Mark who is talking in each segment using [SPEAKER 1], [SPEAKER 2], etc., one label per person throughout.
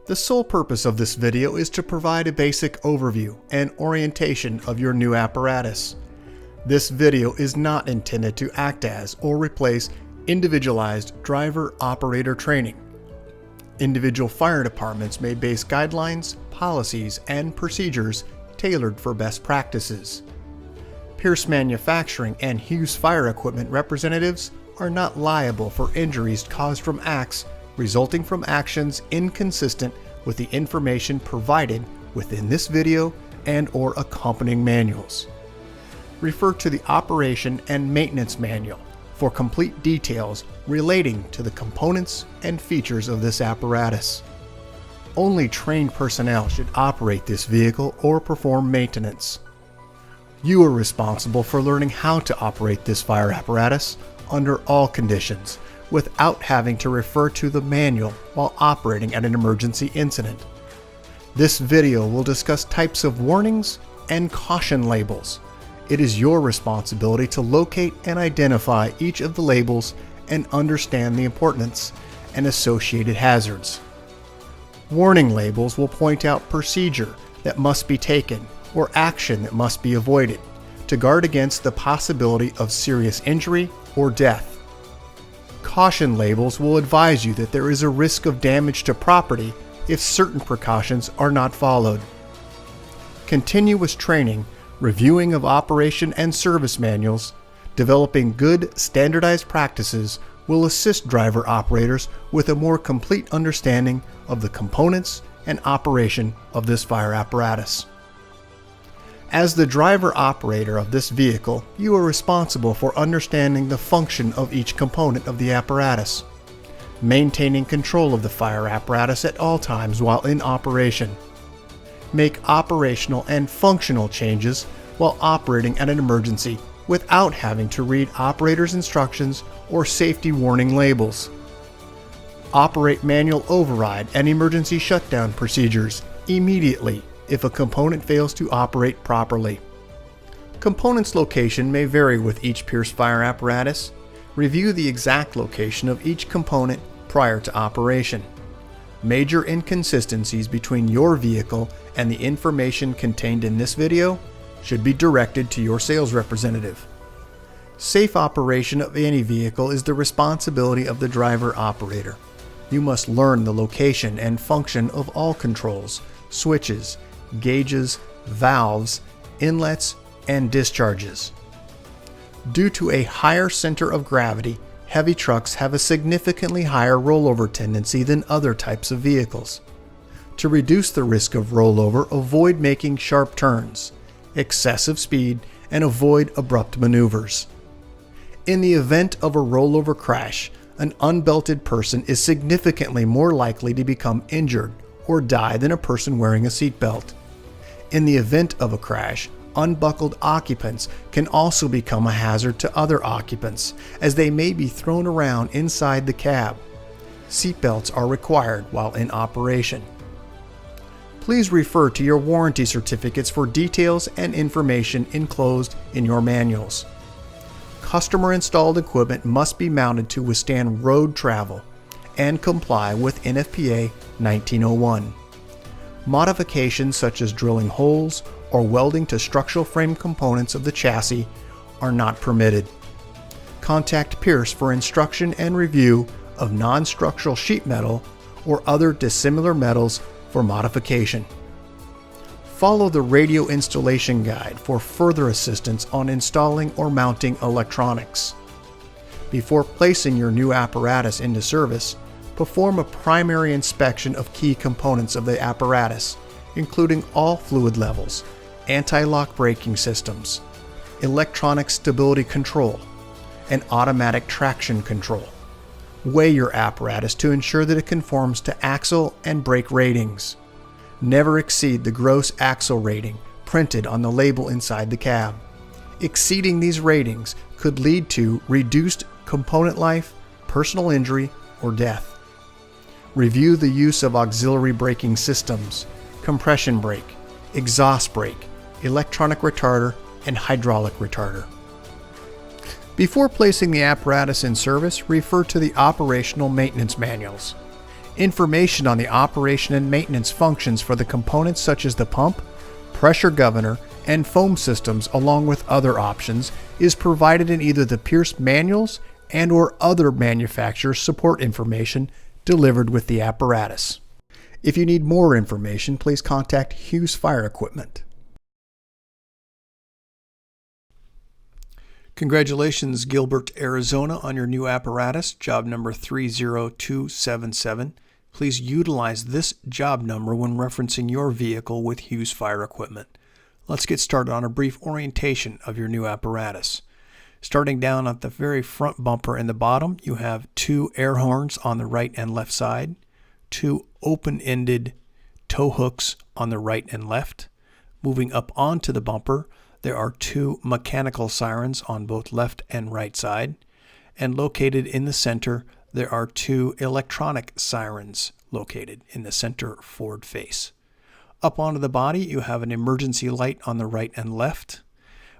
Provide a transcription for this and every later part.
[SPEAKER 1] The sole purpose of this video is to provide a basic overview and orientation of your new apparatus. This video is not intended to act as or replace individualized driver-operator training. Individual fire departments may base guidelines, policies, and procedures tailored for best practices. Pierce Manufacturing and Hughes Fire Equipment representatives are not liable for injuries caused from acts resulting from actions inconsistent with the information provided within this video and/or accompanying manuals. Refer to the Operation and Maintenance Manual for complete details relating to the components and features of this apparatus. Only trained personnel should operate this vehicle or perform maintenance. You are responsible for learning how to operate this fire apparatus under all conditions without having to refer to the manual while operating at an emergency incident. This video will discuss types of warnings and caution labels. It is your responsibility to locate and identify each of the labels and understand the importance and associated hazards. Warning labels will point out procedure that must be taken or action that must be avoided to guard against the possibility of serious injury or death. Caution labels will advise you that there is a risk of damage to property if certain precautions are not followed. Continuous training, reviewing of operation and service manuals, developing good standardized practices will assist driver operators with a more complete understanding of the components and operation of this fire apparatus. As the driver operator of this vehicle, you are responsible for understanding the function of each component of the apparatus, maintaining control of the fire apparatus at all times while in operation, make operational and functional changes while operating at an emergency without having to read operator's instructions or safety warning labels, operate manual override and emergency shutdown procedures immediately if a component fails to operate properly. Components location may vary with each Pierce fire apparatus. Review the exact location of each component prior to operation. Major inconsistencies between your vehicle and the information contained in this video should be directed to your sales representative. Safe operation of any vehicle is the responsibility of the driver operator. You must learn the location and function of all controls, switches, gauges, valves, inlets, and discharges. Due to a higher center of gravity, heavy trucks have a significantly higher rollover tendency than other types of vehicles. To reduce the risk of rollover, avoid making sharp turns, excessive speed, and avoid abrupt maneuvers. In the event of a rollover crash, an unbelted person is significantly more likely to become injured or die than a person wearing a seatbelt. In the event of a crash, unbuckled occupants can also become a hazard to other occupants as they may be thrown around inside the cab. Seatbelts are required while in operation. Please refer to your warranty certificates for details and information enclosed in your manuals. Customer-installed equipment must be mounted to withstand road travel and comply with NFPA 1901. Modifications such as drilling holes or welding to structural frame components of the chassis are not permitted. Contact Pierce for instruction and review of non-structural sheet metal or other dissimilar metals for modification. Follow the radio installation guide for further assistance on installing or mounting electronics. Before placing your new apparatus into service, perform a primary inspection of key components of the apparatus, including all fluid levels, anti-lock braking systems, electronic stability control, and automatic traction control. Weigh your apparatus to ensure that it conforms to axle and brake ratings. Never exceed the gross axle rating printed on the label inside the cab. Exceeding these ratings could lead to reduced component life, personal injury, or death. Review the use of auxiliary braking systems, compression brake, exhaust brake, electronic retarder, and hydraulic retarder. Before placing the apparatus in service, refer to the operational maintenance manuals. Information on the operation and maintenance functions for the components such as the pump, pressure governor, and foam systems, along with other options, is provided in either the Pierce manuals and/or other manufacturer support information delivered with the apparatus. If you need more information, please contact Hughes Fire Equipment. Congratulations, Gilbert, Arizona, on your new apparatus, job number 30277. Please utilize this job number when referencing your vehicle with Hughes Fire Equipment. Let's get started on a brief orientation of your new apparatus. Starting down at the very front bumper in the bottom, you have two air horns on the right and left side, two open-ended tow hooks on the right and left. Moving up onto the bumper, there are two mechanical sirens on both left and right side, and located in the center, there are two electronic sirens located in the center forward face. Up onto the body, you have an emergency light on the right and left.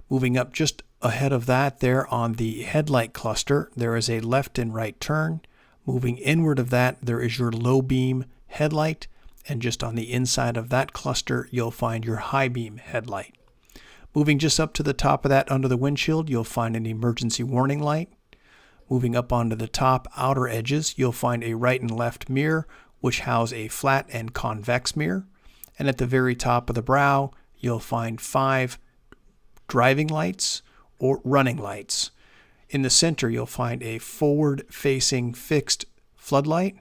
[SPEAKER 1] Moving up just ahead of that, there on the headlight cluster, there is a left and right turn. Moving inward of that, there is your low beam headlight, and just on the inside of that cluster, you'll find your high beam headlight. Moving just up to the top of that under the windshield, you'll find an emergency warning light. Moving up onto the top outer edges, you'll find a right and left mirror, which house a flat and convex mirror. And at the very top of the brow, you'll find 5 driving lights or running lights. In the center, you'll find a forward-facing fixed floodlight.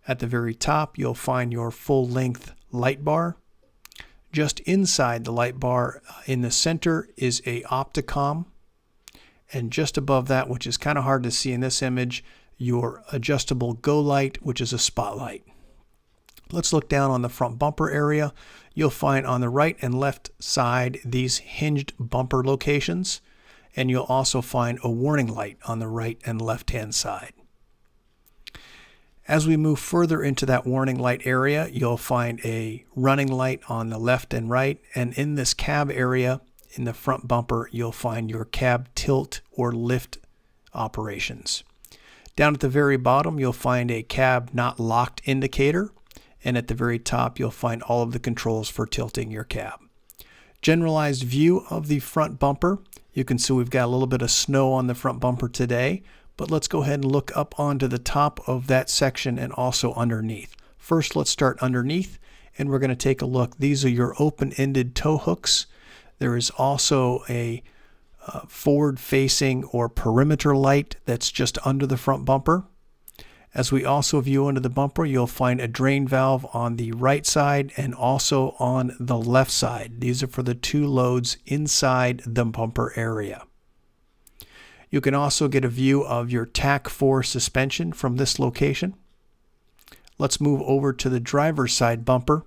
[SPEAKER 1] At the very top, you'll find your full-length light bar. Just inside the light bar in the center is a Opticom, and just above that, which is kind of hard to see in this image, your adjustable go light, which is a spotlight. Let's look down on the front bumper area. You'll find on the right and left side these hinged bumper locations, and you'll also find a warning light on the right and left hand side. As we move further into that warning light area, you'll find a running light on the left and right, and in this cab area, in the front bumper, you'll find your cab tilt or lift operations. Down at the very bottom, you'll find a cab not locked indicator, and at the very top, you'll find all of the controls for tilting your cab. Generalized view of the front bumper. You can see we've got a little bit of snow on the front bumper today, but let's go ahead and look up onto the top of that section and also underneath. First, let's start underneath, and we're going to take a look. These are your open-ended tow hooks. There is also a forward-facing or perimeter light that's just under the front bumper. As we also view under the bumper, you'll find a drain valve on the right side and also on the left side. These are for the two loads inside the bumper area. You can also get a view of your TAC4 suspension from this location. Let's move over to the driver's side bumper.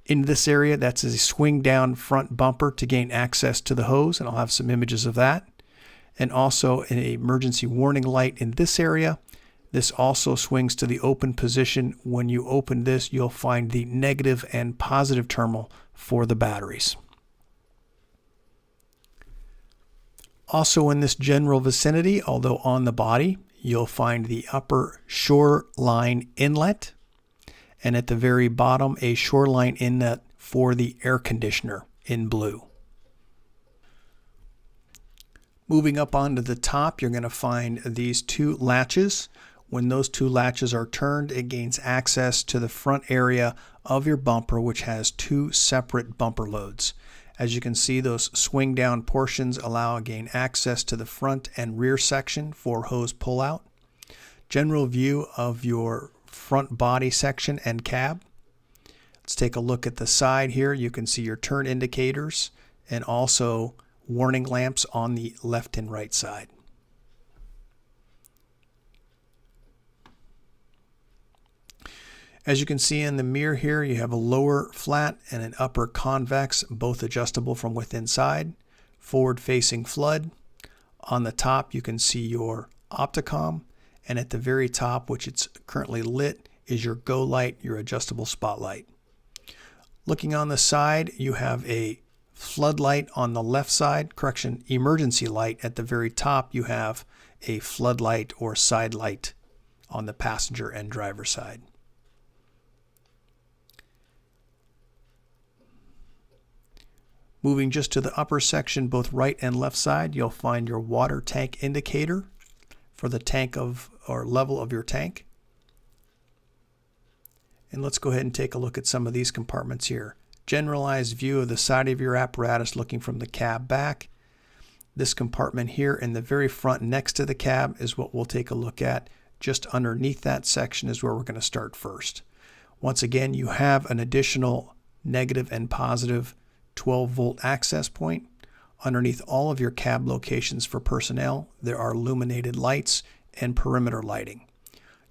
[SPEAKER 1] In this area, that's a swing down front bumper to gain access to the hose, and I'll have some images of that. And also an emergency warning light in this area. This also swings to the open position. When you open this, you'll find the negative and positive terminal for the batteries. Also in this general vicinity, although on the body, you'll find the upper shoreline inlet, and at the very bottom, a shoreline inlet for the air conditioner in blue. Moving up onto the top, you're going to find these two latches. When those two latches are turned, it gains access to the front area of your bumper, which has two separate bumper loads. As you can see, those swing down portions allow gain access to the front and rear section for hose pullout. General view of your front body section and cab. Let's take a look at the side here. You can see your turn indicators and also warning lamps on the left and right side. As you can see in the mirror here, you have a lower flat and an upper convex, both adjustable from within side. Forward-facing flood. On the top, you can see your Opticom, and at the very top, which it's currently lit, is your go light, your adjustable spotlight. Looking on the side, you have a floodlight on the left side, emergency light. At the very top, you have a floodlight or side light on the passenger and driver side. Moving just to the upper section, both right and left side, you'll find your water tank indicator for the tank or level of your tank. And let's go ahead and take a look at some of these compartments here. Generalized view of the side of your apparatus looking from the cab back. This compartment here in the very front next to the cab is what we'll take a look at. Just underneath that section is where we're going to start first. Once again, you have an additional negative and positive 12-volt access point. Underneath all of your cab locations for personnel, there are illuminated lights and perimeter lighting.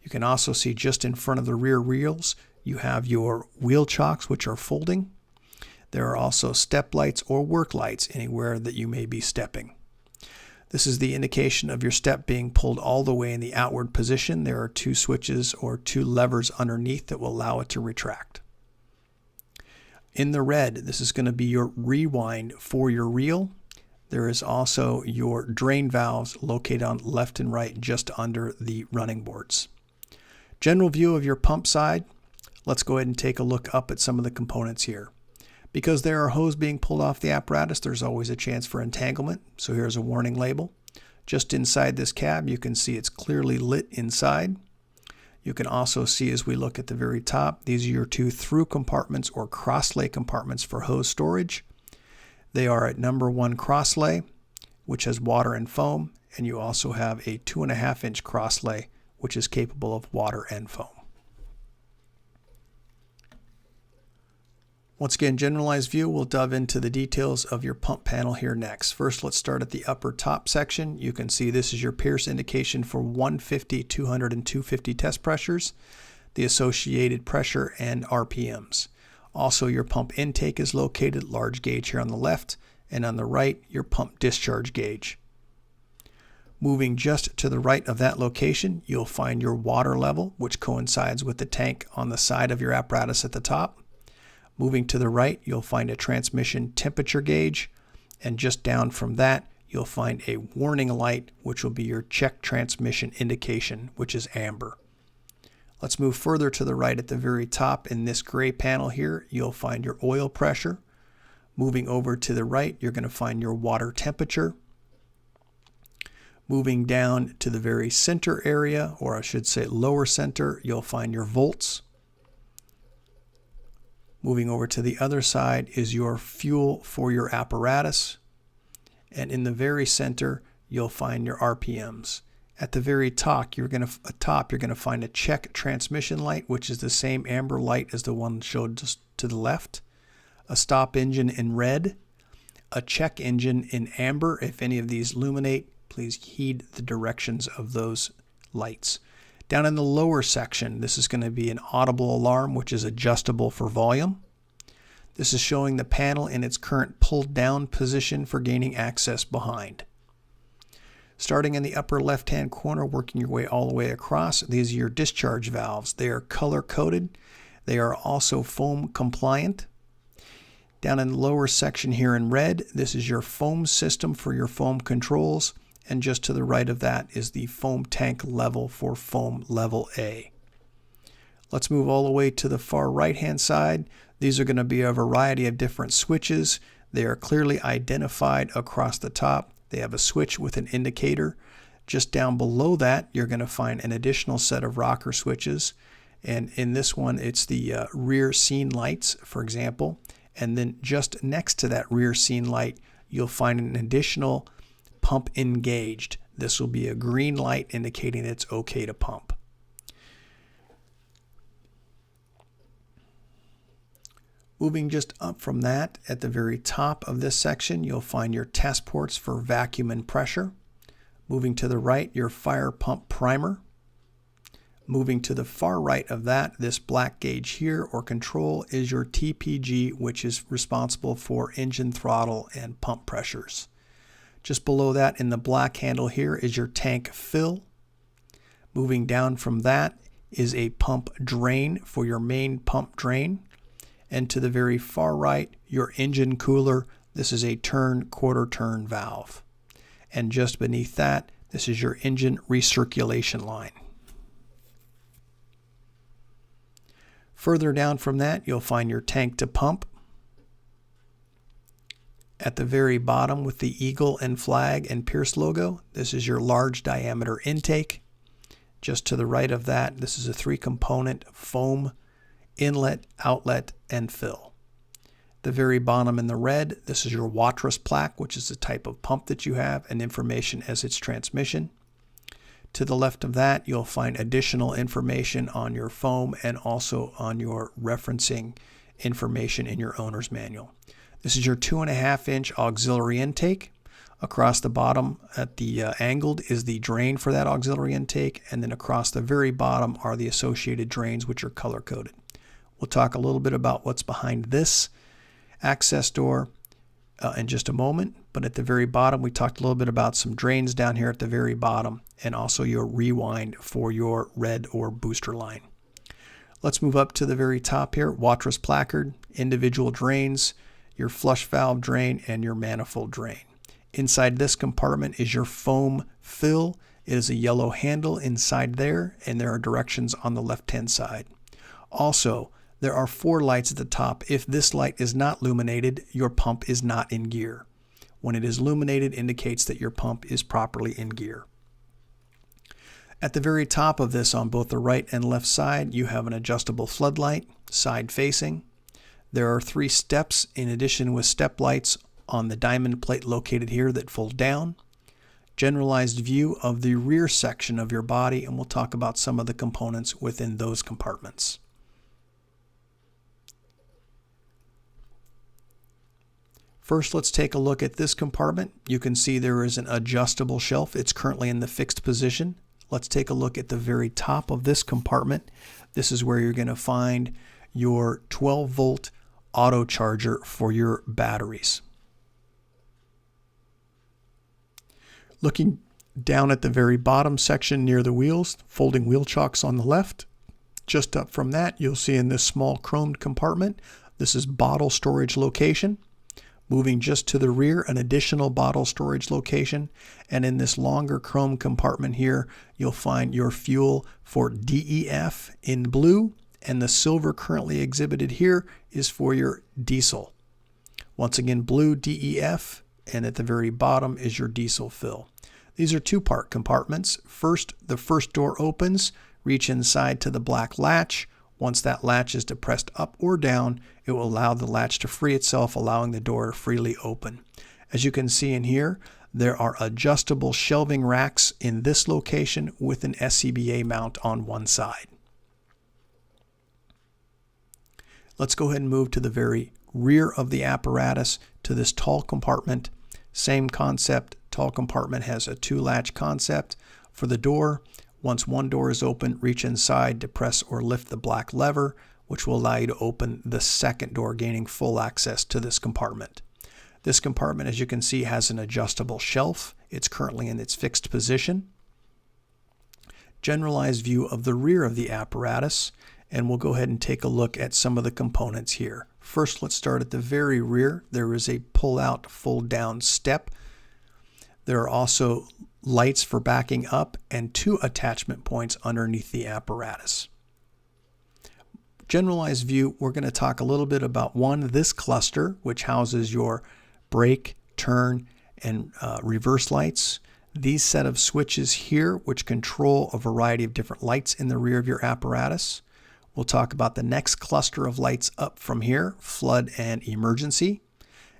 [SPEAKER 1] You can also see just in front of the rear wheels, you have your wheel chocks, which are folding. There are also step lights or work lights anywhere that you may be stepping. This is the indication of your step being pulled all the way in the outward position. There are 2 switches or 2 levers underneath that will allow it to retract. In the red, this is going to be your rewind for your reel. There is also your drain valves located on left and right just under the running boards. General view of your pump side. Let's go ahead and take a look up at some of the components here. Because there are hose being pulled off the apparatus, there's always a chance for entanglement. So here's a warning label. Just inside this cab, you can see it's clearly lit inside. You can also see as we look at the very top, these are your 2 through compartments or cross-lay compartments for hose storage. They are at number 1 cross-lay, which has water and foam, and you also have a 2.5-inch cross-lay, which is capable of water and foam. Once again, generalized view, we'll dive into the details of your pump panel here next. First, let's start at the upper top section. You can see this is your Pierce indication for 150, 200, and 250 test pressures, the associated pressure and RPMs. Also, your pump intake is located, large gauge here on the left, and on the right, your pump discharge gauge. Moving just to the right of that location, you'll find your water level, which coincides with the tank on the side of your apparatus at the top. Moving to the right, you'll find a transmission temperature gauge, and just down from that, you'll find a warning light, which will be your check transmission indication, which is amber. Let's move further to the right at the very top. In this gray panel here, you'll find your oil pressure. Moving over to the right, you're going to find your water temperature. Moving down to the very center area, or I should say lower center, you'll find your volts. Moving over to the other side is your fuel for your apparatus. And in the very center, you'll find your RPMs. At the very top, you're going to find a check transmission light, which is the same amber light as the one showed just to the left. A stop engine in red. A check engine in amber. If any of these illuminate, please heed the directions of those lights. Down in the lower section, this is going to be an audible alarm, which is adjustable for volume. This is showing the panel in its current pulled down position for gaining access behind. Starting in the upper left-hand corner, working your way all the way across, these are your discharge valves. They are color-coded. They are also foam compliant. Down in the lower section here in red, this is your foam system for your foam controls. And just to the right of that is the foam tank level for foam level A. Let's move all the way to the far right-hand side. These are going to be a variety of different switches. They are clearly identified across the top. They have a switch with an indicator. Just down below that, you're going to find an additional set of rocker switches. And in this one, it's the rear scene lights, for example. And then just next to that rear scene light, you'll find an additional pump engaged. This will be a green light indicating it's okay to pump. Moving just up from that, at the very top of this section, you'll find your test ports for vacuum and pressure. Moving to the right, your fire pump primer. Moving to the far right of that, this black gauge here or control is your TPG, which is responsible for engine throttle and pump pressures. Just below that in the black handle here is your tank fill. Moving down from that is a pump drain for your main pump drain. And to the very far right, your engine cooler. This is a quarter turn valve. And just beneath that, this is your engine recirculation line. Further down from that, you'll find your tank to pump.
[SPEAKER 2] At the very bottom with the eagle and flag and Pierce logo, this is your large diameter intake. Just to the right of that, this is a 3-component foam inlet, outlet, and fill. The very bottom in the red, this is your Watrous plaque, which is the type of pump that you have and information as its transmission. To the left of that, you'll find additional information on your foam and also on your referencing information in your owner's manual. This is your 2.5-inch auxiliary intake. Across the bottom at the angled is the drain for that auxiliary intake, and then across the very bottom are the associated drains, which are color coded. We'll talk a little bit about what's behind this access door in just a moment, but at the very bottom we talked a little bit about some drains down here at the very bottom, and also your rewind for your red or booster line. Let's move up to the very top here. Watrous placard, individual drains, your flush valve drain, and your manifold drain. Inside this compartment is your foam fill. It is a yellow handle inside there, and there are directions on the left-hand side. Also, there are 4 lights at the top. If this light is not illuminated, your pump is not in gear. When it is illuminated, it indicates that your pump is properly in gear. At the very top of this, on both the right and left side, you have an adjustable floodlight, side facing. There are 3 steps in addition with step lights on the diamond plate located here that fold down. Generalized view of the rear section of your body, and we'll talk about some of the components within those compartments. First, let's take a look at this compartment. You can see there is an adjustable shelf. It's currently in the fixed position. Let's take a look at the very top of this compartment. This is where you're going to find your 12-volt auto charger for your batteries. Looking down at the very bottom section near the wheels, folding wheel chocks on the left. Just up from that, you'll see in this small chromed compartment, this is bottle storage location. Moving just to the rear, an additional bottle storage location. And in this longer chrome compartment here, you'll find your fuel for DEF in blue, and the silver currently exhibited here is for your diesel. Once again, blue DEF, and at the very bottom is your diesel fill. These are 2-part compartments. First, the first door opens. Reach inside to the black latch. Once that latch is depressed up or down, it will allow the latch to free itself, allowing the door to freely open. As you can see in here, there are adjustable shelving racks in this location with an SCBA mount on one side. Let's go ahead and move to the very rear of the apparatus to this tall compartment. Same concept. Tall compartment has a 2-latch concept for the door. Once one door is open, reach inside, depress or lift the black lever, which will allow you to open the second door, gaining full access to this compartment. This compartment, as you can see, has an adjustable shelf. It's currently in its fixed position. Generalized view of the rear of the apparatus, and we'll go ahead and take a look at some of the components here. First, let's start at the very rear. There is a pull-out, fold-down step. There are also lights for backing up and 2 attachment points underneath the apparatus. Generalized view, we're going to talk a little bit about this cluster, which houses your brake, turn, and reverse lights. These set of switches here, which control a variety of different lights in the rear of your apparatus. We'll talk about the next cluster of lights up from here, flood and emergency.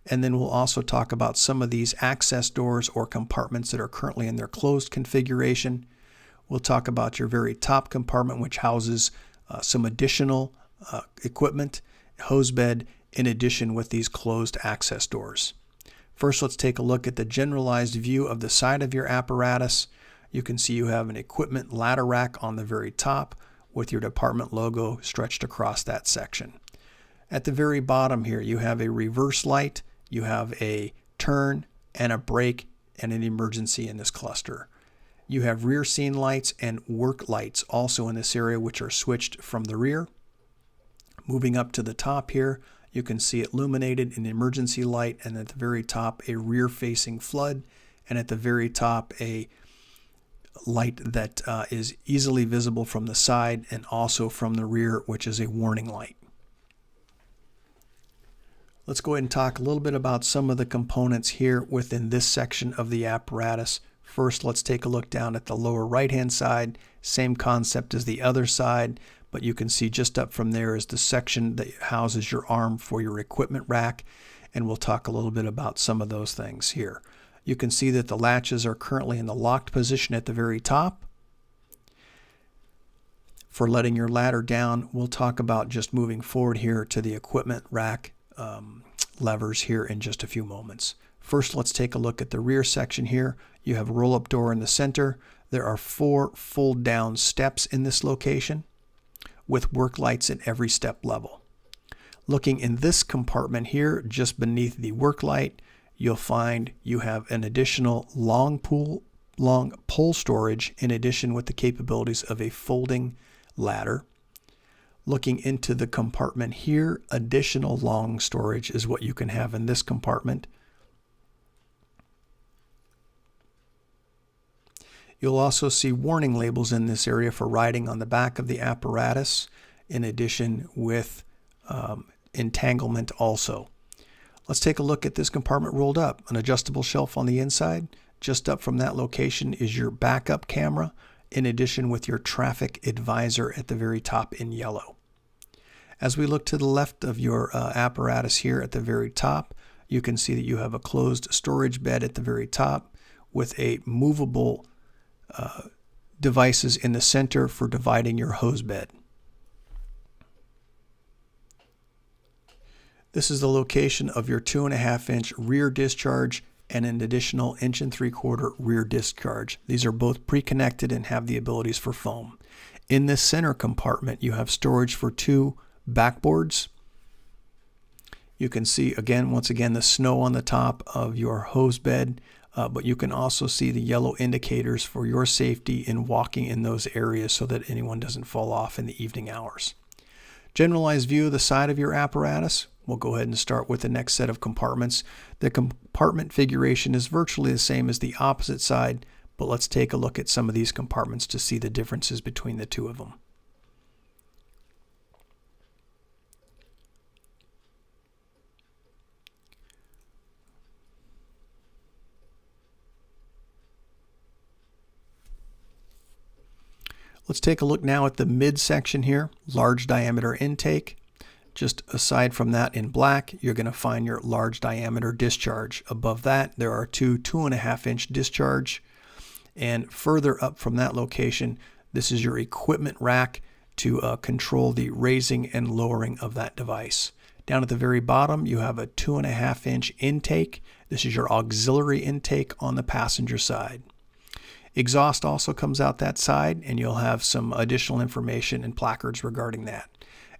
[SPEAKER 2] And then we'll also talk about some of these access doors or compartments that are currently in their closed configuration. We'll talk about your very top compartment, which houses some additional equipment, hose bed, in addition with these closed access doors. First, let's take a look at the generalized view of the side of your apparatus. You can see you have an equipment ladder rack on the very top with your department logo stretched across that section. At the very bottom here, you have a reverse light, you have a turn and a brake and an emergency in this cluster. You have rear scene lights and work lights also in this area, which are switched from the rear. Moving up to the top here, you can see it illuminated, an emergency light, and at the very top a rear facing flood, and at the very top a light that is easily visible from the side and also from the rear, which is a warning light. Let's go ahead and talk a little bit about some of the components here within this section of the apparatus. First, let's take a look down at the lower right-hand side. Same concept as the other side, but you can see just up from there is the section that houses your arm for your equipment rack, and we'll talk a little bit about some of those things here. You can see that the latches are currently in the locked position at the very top. For letting your ladder down, we'll talk about just moving forward here to the equipment rack levers here in just a few moments. First, let's take a look at the rear section here. You have a roll-up door in the center. There are 4 fold-down steps in this location with work lights at every step level. Looking in this compartment here, just beneath the work light, you'll find you have an additional long pole storage in addition with the capabilities of a folding ladder. Looking into the compartment here, additional long storage is what you can have in this compartment. You'll also see warning labels in this area for riding on the back of the apparatus, in addition with entanglement also. Let's take a look at this compartment rolled up. An adjustable shelf on the inside. Just up from that location is your backup camera, in addition with your traffic advisor at the very top in yellow. As we look to the left of your apparatus here at the very top, you can see that you have a closed storage bed at the very top with a movable devices in the center for dividing your hose bed. This is the location of your 2.5-inch rear discharge and an additional 1.75-inch rear discharge. These are both pre-connected and have the abilities for foam. In this center compartment, you have storage for 2 backboards. You can see once again the snow on the top of your hose bed, but you can also see the yellow indicators for your safety in walking in those areas so that anyone doesn't fall off in the evening hours. Generalized view of the side of your apparatus. We'll go ahead and start with the next set of compartments. The compartment configuration is virtually the same as the opposite side, but let's take a look at some of these compartments to see the differences between the two of them. Let's take a look now at the midsection here, large diameter intake. Just aside from that in black, you're going to find your large diameter discharge. Above that, there are 2 2.5-inch discharge. And further up from that location, this is your equipment rack to control the raising and lowering of that device. Down at the very bottom, you have a 2.5-inch intake. This is your auxiliary intake on the passenger side. Exhaust also comes out that side, and you'll have some additional information and placards regarding that.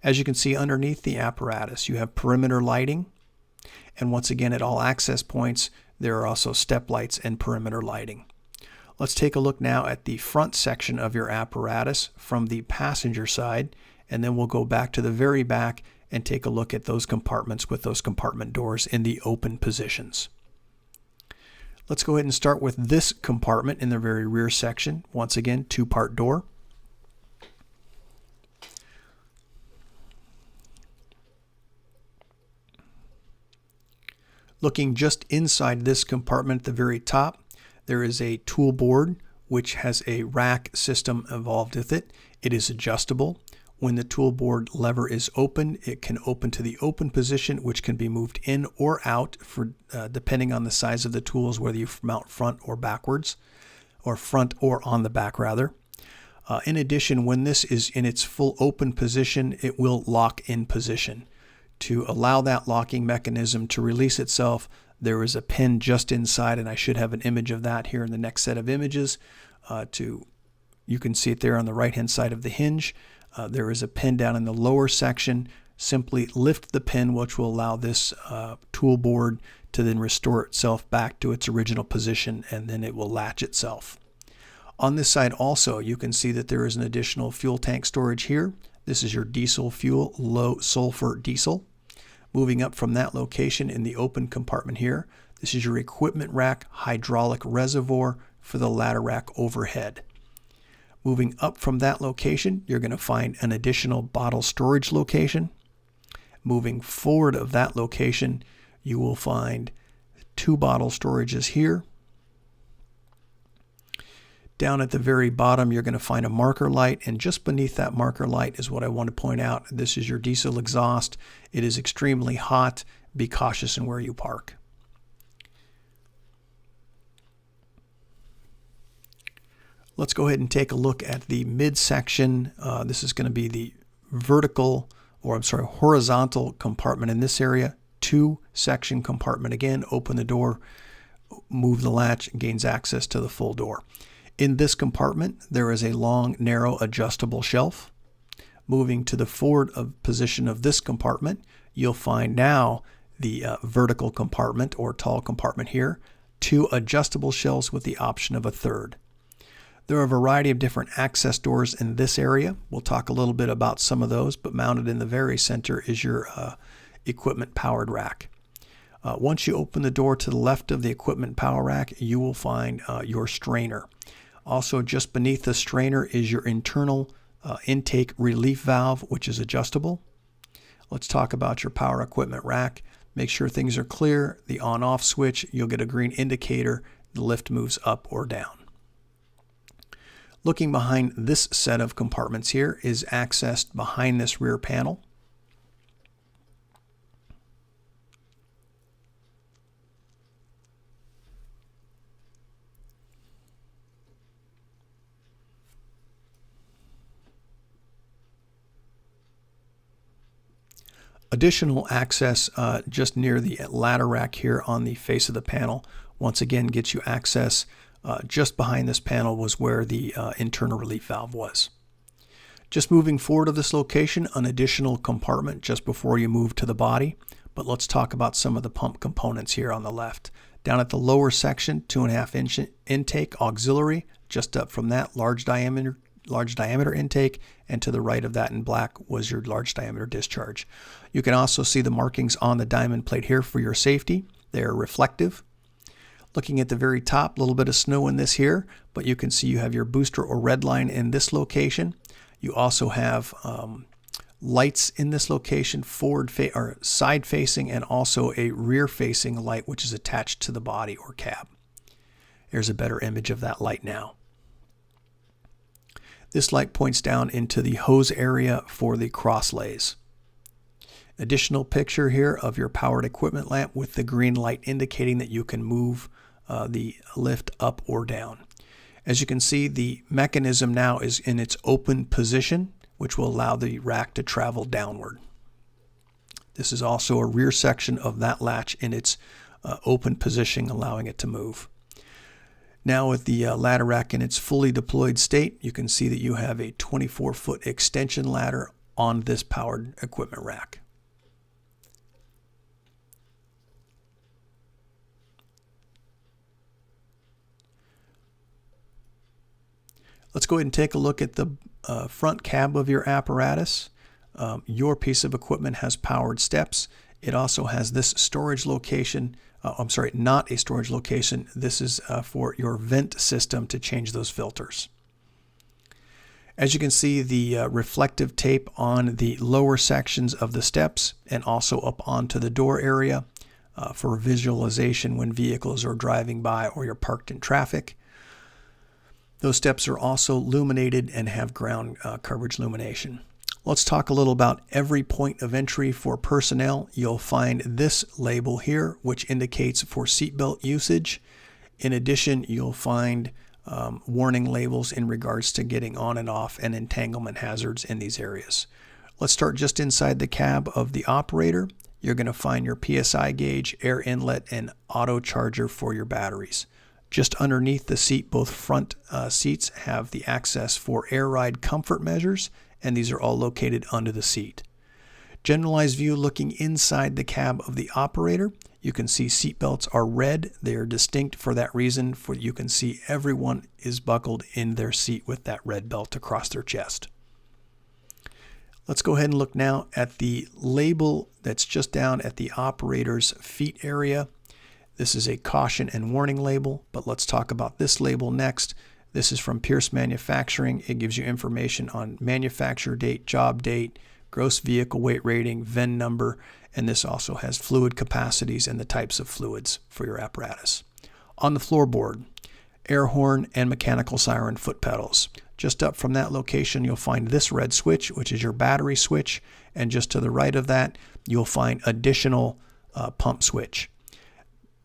[SPEAKER 2] As you can see underneath the apparatus, you have perimeter lighting, and once again at all access points, there are also step lights and perimeter lighting. Let's take a look now at the front section of your apparatus from the passenger side, and then we'll go back to the very back and take a look at those compartments with those compartment doors in the open positions. Let's go ahead and start with this compartment in the very rear section. Once again, 2-part door. Looking just inside this compartment at the very top, there is a tool board which has a rack system involved with it. It is adjustable. When the tool board lever is open, it can open to the open position, which can be moved in or out for depending on the size of the tools, whether you mount front or backwards, or front or on the back rather. In addition, when this is in its full open position, it will lock in position. To allow that locking mechanism to release itself, there is a pin just inside, and I should have an image of that here in the next set of images. You can see it there on the right-hand side of the hinge. There is a pin down in the lower section. Simply lift the pin, which will allow this tool board to then restore itself back to its original position, and then it will latch itself. On this side also, you can see that there is an additional fuel tank storage here. This is your diesel fuel, low sulfur diesel. Moving up from that location in the open compartment here, this is your equipment rack hydraulic reservoir for the ladder rack overhead. Moving up from that location, you're going to find an additional bottle storage location. Moving forward of that location, you will find 2 bottle storages here. Down at the very bottom, you're going to find a marker light, and just beneath that marker light is what I want to point out. This is your diesel exhaust. It is extremely hot. Be cautious in where you park. Let's go ahead and take a look at the midsection. This is going to be the horizontal compartment in this area. 2-section compartment again. Open the door, move the latch, and gains access to the full door. In this compartment, there is a long, narrow, adjustable shelf. Moving to the forward position of this compartment, you'll find now the vertical compartment or tall compartment here. 2 adjustable shelves with the option of a 3rd. There are a variety of different access doors in this area. We'll talk a little bit about some of those, but mounted in the very center is your equipment powered rack. Once you open the door to the left of the equipment power rack, you will find your strainer. Also, just beneath the strainer is your internal intake relief valve, which is adjustable. Let's talk about your power equipment rack. Make sure things are clear. The on-off switch, you'll get a green indicator. The lift moves up or down. Looking behind this set of compartments here is accessed behind this rear panel. Additional access just near the ladder rack here on the face of the panel once again gets you access. Just behind this panel was where the internal relief valve was. Just moving forward of this location, an additional compartment just before you move to the body. But let's talk about some of the pump components here on the left. Down at the lower section, 2.5-inch intake auxiliary. Just up from that, large diameter intake, and to the right of that in black was your large diameter discharge. You can also see the markings on the diamond plate here for your safety. They are reflective. Looking at the very top, a little bit of snow in this here, but you can see you have your booster or red line in this location. You also have lights in this location, side facing, and also a rear facing light which is attached to the body or cab. Here's a better image of that light now. This light points down into the hose area for the cross lays. Additional picture here of your powered equipment lamp with the green light indicating that you can move the lift up or down. As you can see, the mechanism now is in its open position, which will allow the rack to travel downward. This is also a rear section of that latch in its open position, allowing it to move. Now with the ladder rack in its fully deployed state, you can see that you have a 24-foot extension ladder on this powered equipment rack. Let's go ahead and take a look at the front cab of your apparatus. Your piece of equipment has powered steps. It also has this storage location. Not a storage location. This is for your vent system to change those filters. As you can see, the reflective tape on the lower sections of the steps and also up onto the door area for visualization when vehicles are driving by or you're parked in traffic. Those steps are also illuminated and have ground coverage illumination. Let's talk a little about every point of entry for personnel. You'll find this label here, which indicates for seatbelt usage. In addition, you'll find warning labels in regards to getting on and off and entanglement hazards in these areas. Let's start just inside the cab of the operator. You're going to find your PSI gauge, air inlet, and auto charger for your batteries. Just underneath the seat, both front seats have the access for air ride comfort measures, and these are all located under the seat. Generalized view looking inside the cab of the operator. You can see seat belts are red. They are distinct for that reason. You can see everyone is buckled in their seat with that red belt across their chest. Let's go ahead and look now at the label that's just down at the operator's feet area. This is a caution and warning label, but let's talk about this label next. This is from Pierce Manufacturing. It gives you information on manufacturer date, job date, gross vehicle weight rating, VIN number, and this also has fluid capacities and the types of fluids for your apparatus. On the floorboard, air horn and mechanical siren foot pedals. Just up from that location, you'll find this red switch, which is your battery switch, and just to the right of that, you'll find additional pump switch.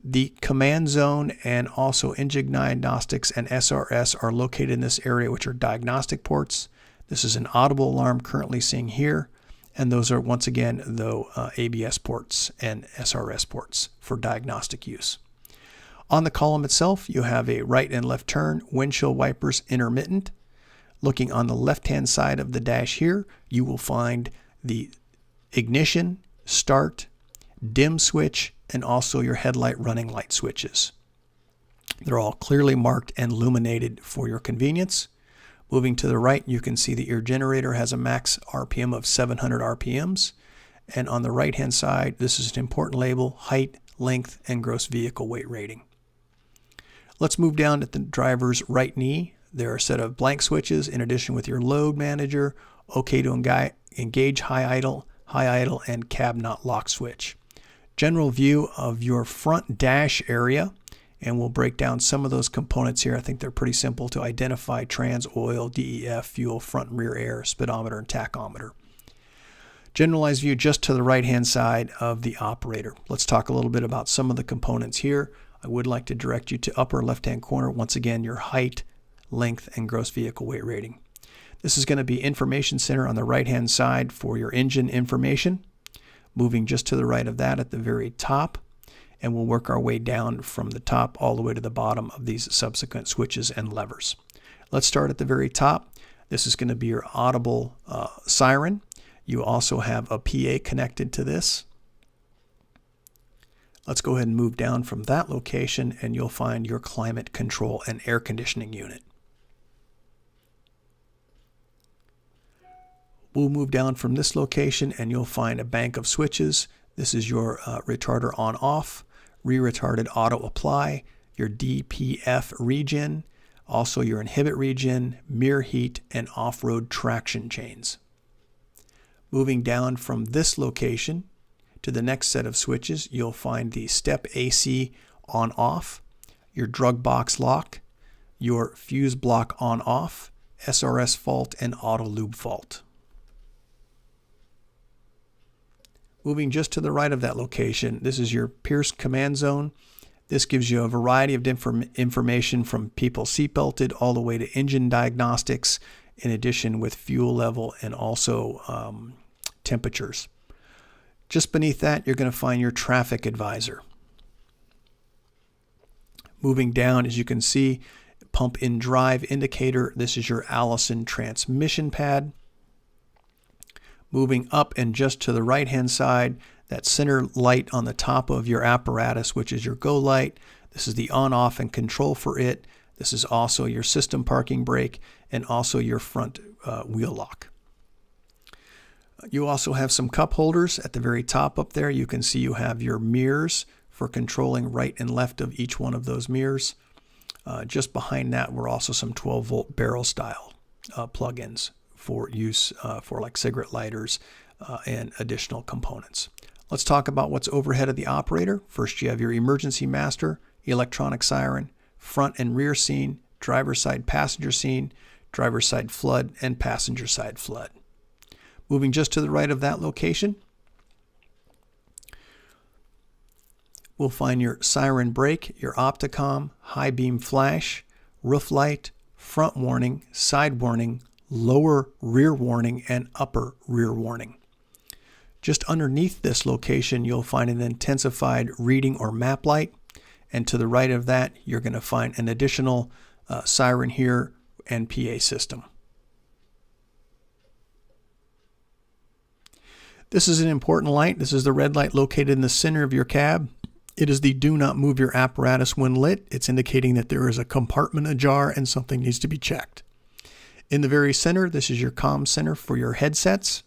[SPEAKER 2] The command zone and also engine diagnostics and SRS are located in this area, which are diagnostic ports. This is an audible alarm currently seeing here, and those are once again though ABS ports and SRS ports for diagnostic use. On the column itself, you have a right and left turn, windshield wipers intermittent. Looking on the left-hand side of the dash here, you will find the ignition, start, dim switch, and also your headlight running light switches. They're all clearly marked and illuminated for your convenience. Moving to the right, you can see that your generator has a max RPM of 700 RPMs. And on the right-hand side, this is an important label, height, length, and gross vehicle weight rating. Let's move down at the driver's right knee. There are a set of blank switches in addition with your load manager, OK to engage high idle, and cab not lock switch. General view of your front dash area, and we'll break down some of those components here. I think they're pretty simple to identify: trans, oil, DEF, fuel, front and rear air, speedometer, and tachometer. Generalized view just to the right-hand side of the operator. Let's talk a little bit about some of the components here. I would like to direct you to upper left-hand corner. Once again, your height, length, and gross vehicle weight rating. This is going to be information center on the right-hand side for your engine information. Moving just to the right of that at the very top, and we'll work our way down from the top all the way to the bottom of these subsequent switches and levers. Let's start at the very top. This is going to be your audible siren. You also have a PA connected to this. Let's go ahead and move down from that location, and you'll find your climate control and air conditioning unit. We'll move down from this location, and you'll find a bank of switches. This is your retarder on-off, re-retarded auto apply, your DPF regen, also your inhibit regen, mirror heat, and off-road traction chains. Moving down from this location to the next set of switches, you'll find the step AC on-off, your drug box lock, your fuse block on-off, SRS fault, and auto lube fault. Moving just to the right of that location, this is your Pierce command zone. This gives you a variety of information from people seatbelted all the way to engine diagnostics, in addition with fuel level and also temperatures. Just beneath that, you're going to find your traffic advisor. Moving down, as you can see, pump in drive indicator. This is your Allison transmission pad. Moving up and just to the right-hand side, that center light on the top of your apparatus, which is your go light. This is the on-off and control for it. This is also your system parking brake and also your front wheel lock. You also have some cup holders at the very top up there. You can see you have your mirrors for controlling right and left of each one of those mirrors. Just behind that were also some 12-volt barrel style plug-ins for use for like cigarette lighters and additional components. Let's talk about what's overhead of the operator. First, you have your emergency master, electronic siren, front and rear scene, driver side passenger scene, driver side flood, and passenger side flood. Moving just to the right of that location, we'll find your siren brake, your opticom, high beam flash, roof light, front warning, side warning, lower rear warning, and upper rear warning. Just underneath this location, you'll find an intensified reading or map light. And to the right of that, you're going to find an additional siren here and PA system. This is an important light. This is the red light located in the center of your cab. It is the do not move your apparatus when lit. It's indicating that there is a compartment ajar and something needs to be checked. In the very center, this is your comm center for your headsets.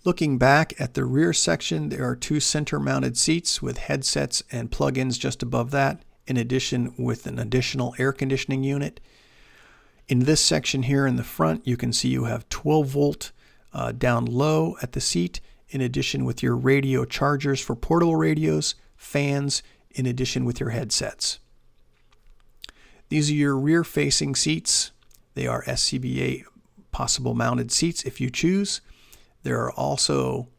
[SPEAKER 2] Looking back at the rear section, there are 2 center-mounted seats with headsets and plug-ins just above that, in addition with an additional air conditioning unit. In this section here in the front, you can see you have 12-volt down low at the seat, in addition with your radio chargers for portable radios, fans, in addition with your headsets. These are your rear-facing seats. They are SCBA possible mounted seats if you choose. There are also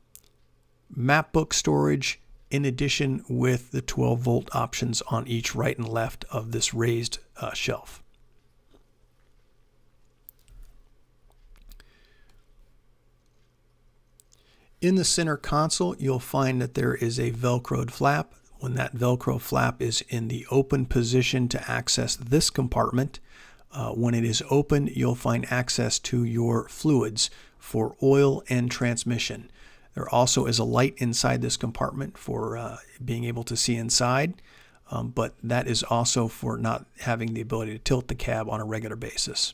[SPEAKER 2] map book storage in addition with the 12-volt options on each right and left of this raised shelf. In the center console, you'll find that there is a Velcroed flap. When that Velcro flap is in the open position to access this compartment, when it is open, you'll find access to your fluids for oil and transmission. There also is a light inside this compartment for being able to see inside, but that is also for not having the ability to tilt the cab on a regular basis.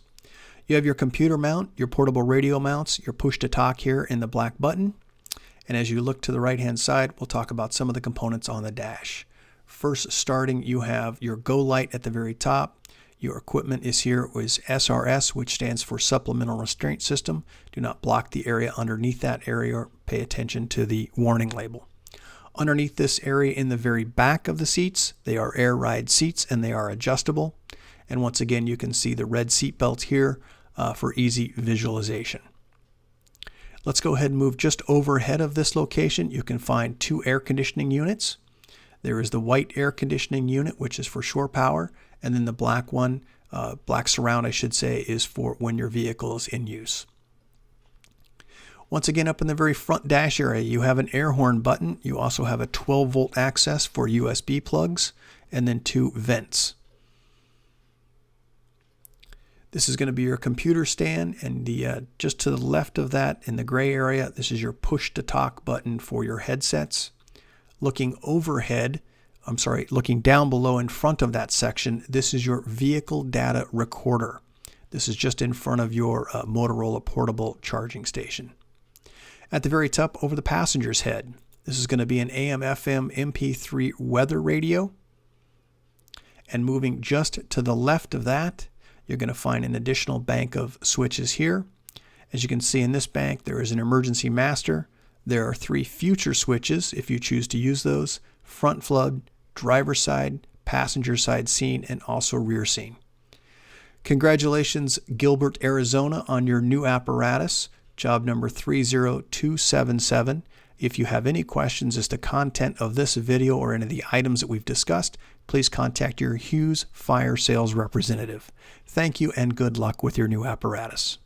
[SPEAKER 2] You have your computer mount, your portable radio mounts, your push-to-talk here in the black button. And as you look to the right-hand side, we'll talk about some of the components on the dash. First, starting, you have your Go light at the very top. Your equipment is here is SRS, which stands for Supplemental Restraint System. Do not block the area underneath that area or pay attention to the warning label. Underneath this area in the very back of the seats, they are air ride seats and they are adjustable. And once again, you can see the red seat belts here for easy visualization. Let's go ahead and move just overhead of this location. You can find 2 air conditioning units. There is the white air conditioning unit, which is for shore power, and then the black one, black surround I should say, is for when your vehicle is in use. Once again, up in the very front dash area, you have an air horn button. You also have a 12-volt access for USB plugs, and then 2 vents. This is going to be your computer stand, and just to the left of that in the gray area, this is your push-to-talk button for your headsets. Looking down below in front of that section, this is your vehicle data recorder. This is just in front of your Motorola portable charging station. At the very top over the passenger's head, this is going to be an AM/FM MP3 weather radio. And moving just to the left of that, you're going to find an additional bank of switches here. As you can see in this bank, there is an emergency master. There are 3 future switches if you choose to use those: front flood, driver side, passenger side scene, and also rear scene. Congratulations, Gilbert, Arizona, on your new apparatus, job number 30277. If you have any questions as to content of this video or any of the items that we've discussed, please contact your Hughes Fire Sales representative. Thank you and good luck with your new apparatus.